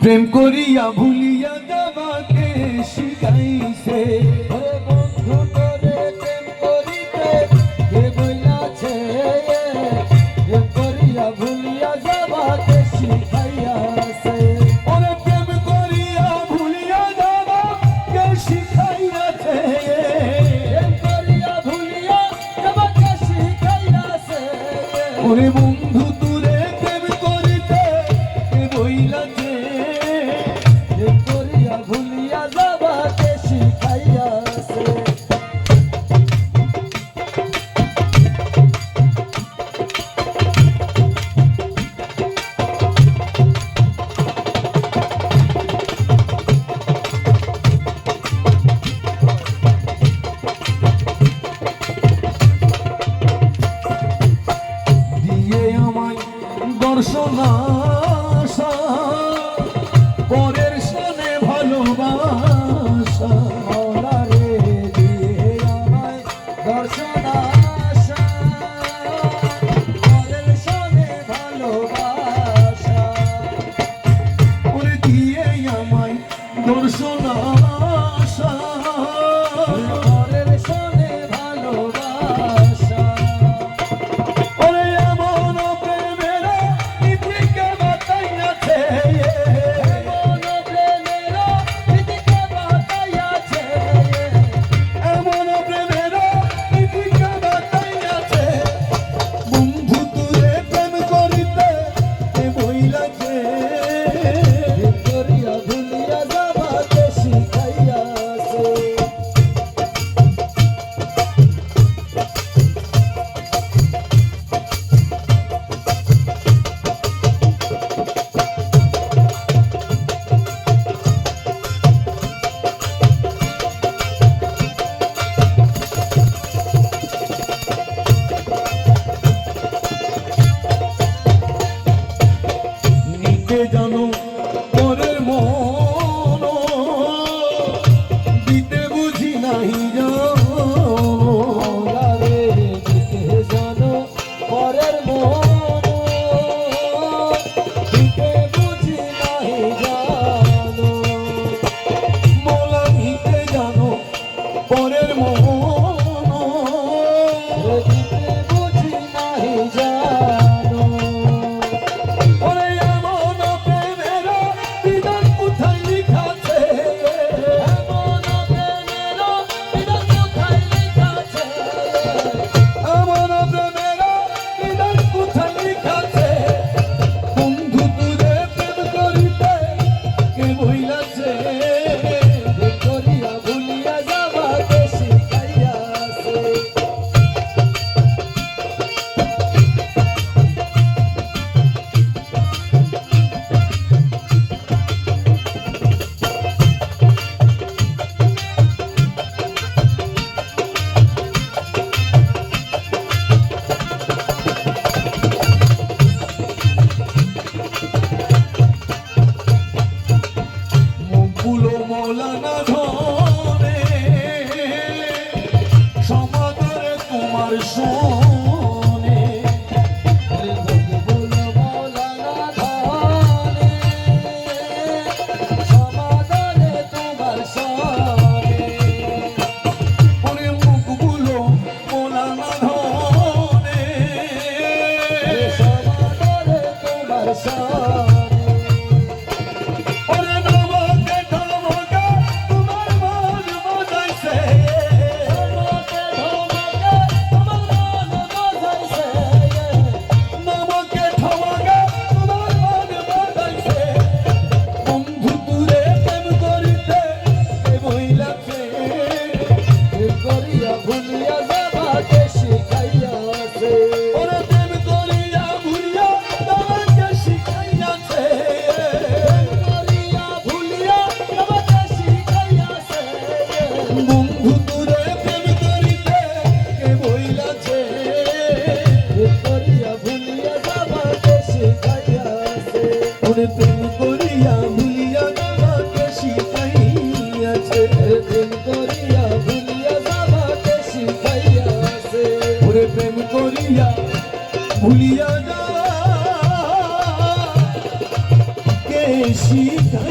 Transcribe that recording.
প্রেম করিয়া ভুলিয়া যাবাকে শিখাইছে ওরে বন্ধু করে প্রেম করিতে কে বইলাছে প্রেম করিয়া ভুলিয়া যাবাকে শিখাইয়াছে ওরে প্রেম করিয়া ভুলিয়া যাবাকে শিখাইয়াছে প্রেম করিয়া ভুলিয়া যাবাকে শিখাইয়াছে ওরে বন্ধু তুরে প্রেম করিতে কে বইলাছে প্রেম করিয়া ভুলিয়া যাবাকে শিখাইয়াছে দিয়ে আমায় দর্শন আশা পরের সনে ভালোবাসা মৌলা রে দিয়ে আমায় দর্শন আশা পরের সনে ভালোবাসা ওরে দিয়ে আমায় দর্শন আশা পরের সনে ভালোবাসা ওরে এমন প্রেমের নীতিকে বাতাইয়াছে এমন প্রেমের নীতিকে বাতাইয়াছে এমন প্রেমের নীতিকে বাতাইয়াছে বন্ধু তুরে প্রেম করিতে কে বইলাছে প্রেম করিয়া ভুলিয়া যাবাকে শিখাইয়াছে নিতে জানো পরের মন দিতে বুঝি নাই মৌলা রে দিতে জানো পরের মন দিতে বুঝি নাই জানো মোলা নিতে জানো পরের মন দিতে বুঝি নাই জানো ওরে এমন প্রেমের বিধান কোথায় লিখাছে এমন প্রেমের বিধান কোথায় লিখাছে এমন প্রেমের বিধান কোথায় লিখাছে বন্ধু তুরে প্রেম করিতে কে বইলাছে প্রেম করিয়া ভুলিয়া যাবাকে শিখাইয়াছে মুকুলো মৌলানা ধরে সমাদরে তোমার শোনে ওরে ভগবুল মৌলানা ধনে সমাদরে তোমার সনে ওরে মুকুলো মৌলানা ধরে সমাদরে তোমার সনে ওরে নমকে ধমকে তোমার মন বোঝাইছে ধমকে ধমকে তোমার মন বোঝাইছে নমকে ধমকে তোমার মন বোঝাইছে বন্ধু তুরে প্রেম করিতে কে বইলাছে প্রেম করিয়া ভুলিয়া যাবাকে শিখাইয়াছে ওরে প্রেম করিয়া ভুলিয়া তোমাকে শিখাইয়াছে করিয়া ভুলিয়া যাবাকে শিখাইয়াছে বন্ধু তুরে প্রেম করিতে কে বইলাছে প্রেম করিয়া ভুলিয়া যাবাকে শিখাইয়াছে ওরে প্রেম করিয়া ভুলিয়া তোমাকে শিখাইয়াছে প্রেম করিয়া ভুলিয়া যাবাকে শিখাইয়াছে ওরে প্রেম করিয়া ভুলিয়া যাওয়া কে শিখাইয়াছে